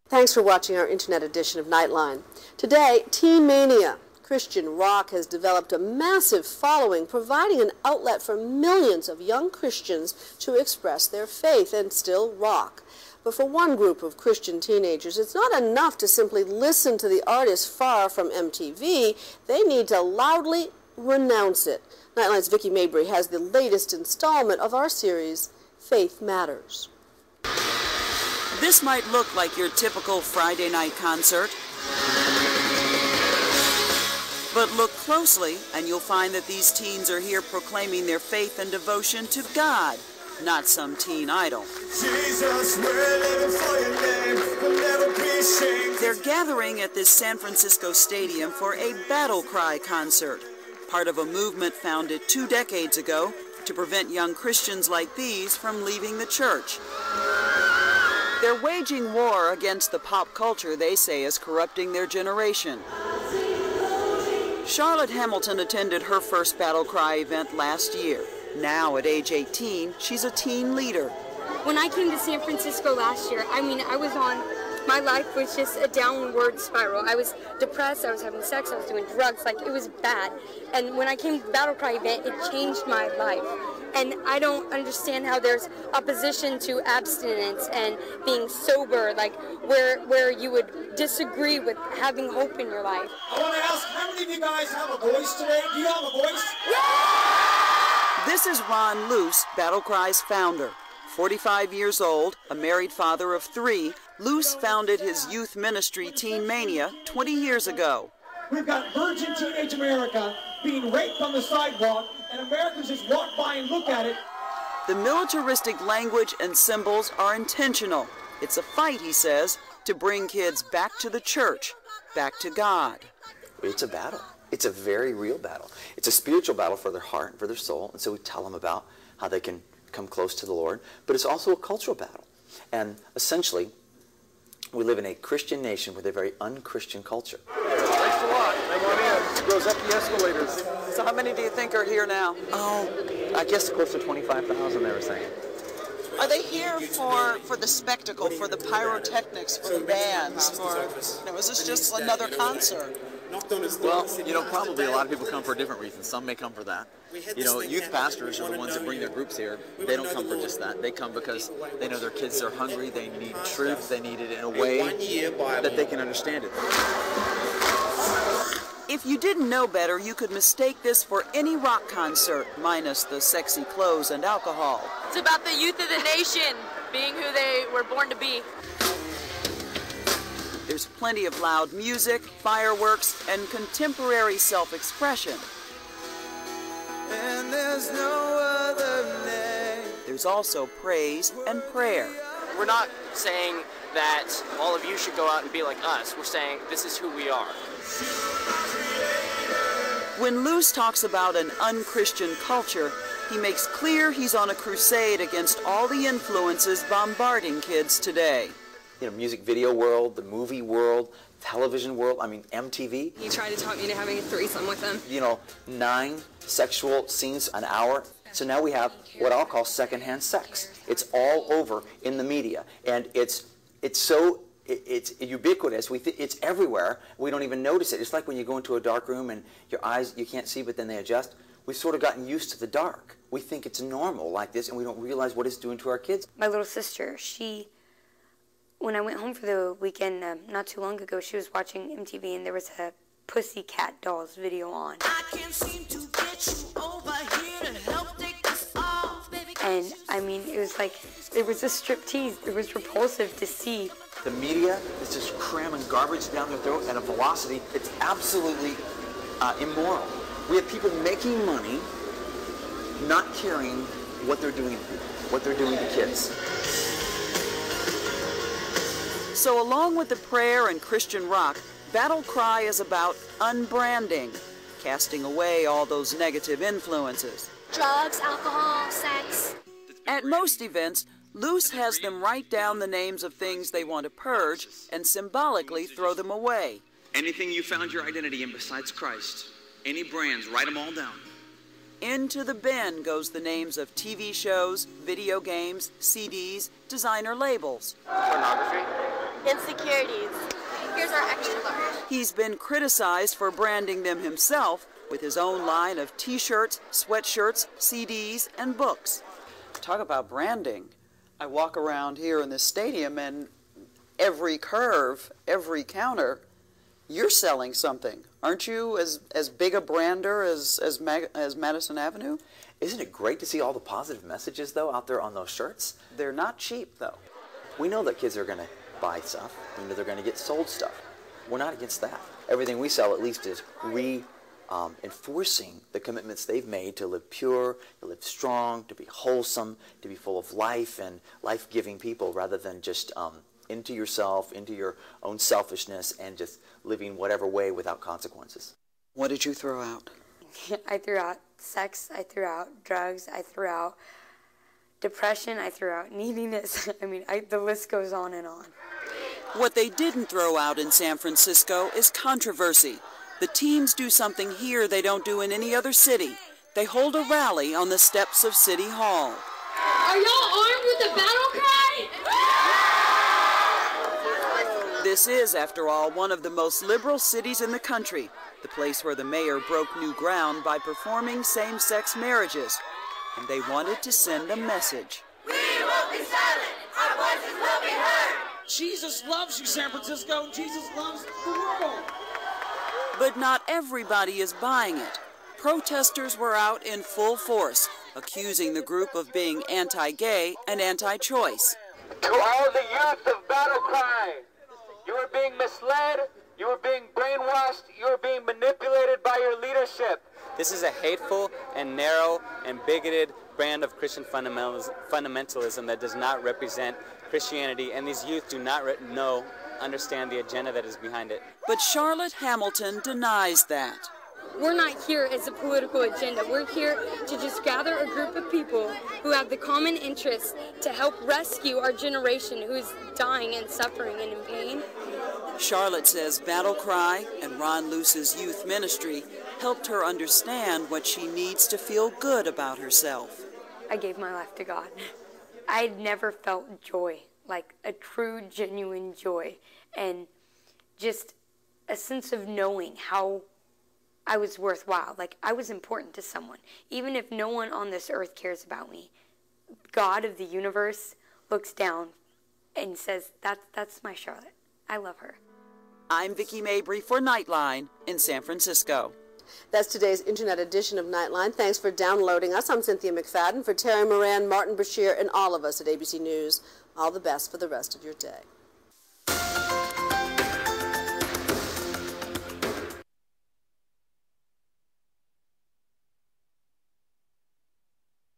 Thanks for watching our internet edition of Nightline. Today, Teen Mania. Christian rock has developed a massive following, providing an outlet for millions of young Christians to express their faith and still rock. But for one group of Christian teenagers, it's not enough to simply listen to the artist far from MTV. They need to loudly renounce it. Nightline's Vicki Mabry has the latest installment of our series, Faith Matters. This might look like your typical Friday night concert, but look closely and you'll find that these teens are here proclaiming their faith and devotion to God, not some teen idol. Jesus, we're living for your name. We'll never be ashamed. They're gathering at this San Francisco stadium for a BattleCry concert, part of a movement founded 2 decades ago to prevent young Christians like these from leaving the church. They're waging war against the pop culture they say is corrupting their generation. Charlotte Hamilton attended her first BattleCry event last year. Now, at age 18, she's a teen leader. When I came to San Francisco last year, my life was just a downward spiral. I was depressed, I was having sex, I was doing drugs, like it was bad. And when I came to the BattleCry event, it changed my life. And I don't understand how there's opposition to abstinence and being sober, like where you would disagree with having hope in your life. I want to ask, how many of you guys have a voice today? Do you have a voice? Yeah! This is Ron Luce, BattleCry's founder. 45 years old, a married father of 3, Luce founded his youth ministry Teen Mania 20 years ago. We've got virgin teenage America being raped on the sidewalk, and Americans just walk by and look at it. The militaristic language and symbols are intentional. It's a fight, he says, to bring kids back to the church, back to God. It's a battle. It's a very real battle. It's a spiritual battle for their heart and for their soul, and so we tell them about how they can come close to the Lord, but it's also a cultural battle. And essentially, we live in a Christian nation with a very un-Christian culture. Thanks a lot. Come on in. It goes up the escalators. So how many do you think are here now? Oh, I guess close to 25,000, they were saying. Are they here for the spectacle, for the pyrotechnics, for the bands, is this just another concert? Well, probably a lot of people come for different reasons. Some may come for that. Youth pastors are the ones that bring their groups here. They don't come for just that. They come because they know their kids are hungry. They need truth. They need it in a way that they can understand it. If you didn't know better, you could mistake this for any rock concert, minus the sexy clothes and alcohol. It's about the youth of the nation being who they were born to be. There's plenty of loud music, fireworks, and contemporary self-expression. And there's no other name. There's also praise and prayer. We're not saying that all of you should go out and be like us. We're saying this is who we are. When Luce talks about an un-Christian culture, he makes clear he's on a crusade against all the influences bombarding kids today. Music video world, the movie world, television world, MTV. He tried to talk me into having a threesome with him. 9 sexual scenes an hour. So now we have what I'll call secondhand sex. It's all over in the media, and it's ubiquitous. It's everywhere. We don't even notice it. It's like when you go into a dark room and your eyes, you can't see, but then they adjust. We've sort of gotten used to the dark. We think it's normal like this, and we don't realize what it's doing to our kids. My little sister, when I went home for the weekend not too long ago, she was watching MTV and there was a Pussycat Dolls video on. I can't seem to get you over here to help take this off, baby. And it was a striptease. It was repulsive to see. The media is just cramming garbage down their throat at a velocity. It's absolutely immoral. We have people making money, not caring what they're doing to kids. So along with the prayer and Christian rock, BattleCry is about unbranding, casting away all those negative influences. Drugs, alcohol, sex. At most events, Luce has them write down the names of things they want to purge and symbolically throw them away. Anything you found your identity in besides Christ, any brands, write them all down. Into the bin goes the names of TV shows, video games, CDs, designer labels. Pornography, insecurities. Here's our extra large. He's been criticized for branding them himself with his own line of t-shirts, sweatshirts, CDs, and books. Talk about branding. I walk around here in this stadium and every curve, every counter, you're selling something. Aren't you as big a brander as Madison Avenue? Isn't it great to see all the positive messages, though, out there on those shirts? They're not cheap, though. We know that kids are going to buy stuff. We know they're going to get sold stuff. We're not against that. Everything we sell, at least, is enforcing the commitments they've made to live pure, to live strong, to be wholesome, to be full of life and life-giving people, rather than just into yourself, into your own selfishness, and just living whatever way without consequences. What did you throw out? I threw out sex, I threw out drugs, I threw out depression, I threw out neediness. I mean, the list goes on and on. What they didn't throw out in San Francisco is controversy. The teens do something here they don't do in any other city. They hold a rally on the steps of City Hall. Are y'all armed with the BattleCry? This is, after all, one of the most liberal cities in the country, the place where the mayor broke new ground by performing same-sex marriages. And they wanted to send a message. We won't be silent. Our voices will be heard. Jesus loves you, San Francisco. Jesus loves the world. But not everybody is buying it. Protesters were out in full force, accusing the group of being anti-gay and anti-choice. To all the youth of BattleCry, you are being misled, you are being brainwashed, you are being manipulated by your leadership. This is a hateful and narrow and bigoted brand of Christian fundamentalism that does not represent Christianity, and these youth do not understand the agenda that is behind it. But Charlotte Hamilton denies that. We're not here as a political agenda. We're here to just gather a group of people who have the common interest to help rescue our generation who is dying and suffering and in pain. Charlotte says BattleCry and Ron Luce's youth ministry helped her understand what she needs to feel good about herself. I gave my life to God. I'd never felt joy, like a true, genuine joy, and just a sense of knowing how I was worthwhile, like I was important to someone. Even if no one on this earth cares about me, God of the universe looks down and says, that's my Charlotte. I love her. I'm Vicki Mabry for Nightline in San Francisco. That's today's Internet edition of Nightline. Thanks for downloading us. I'm Cynthia McFadden. For Terry Moran, Martin Bashir, and all of us at ABC News, all the best for the rest of your day.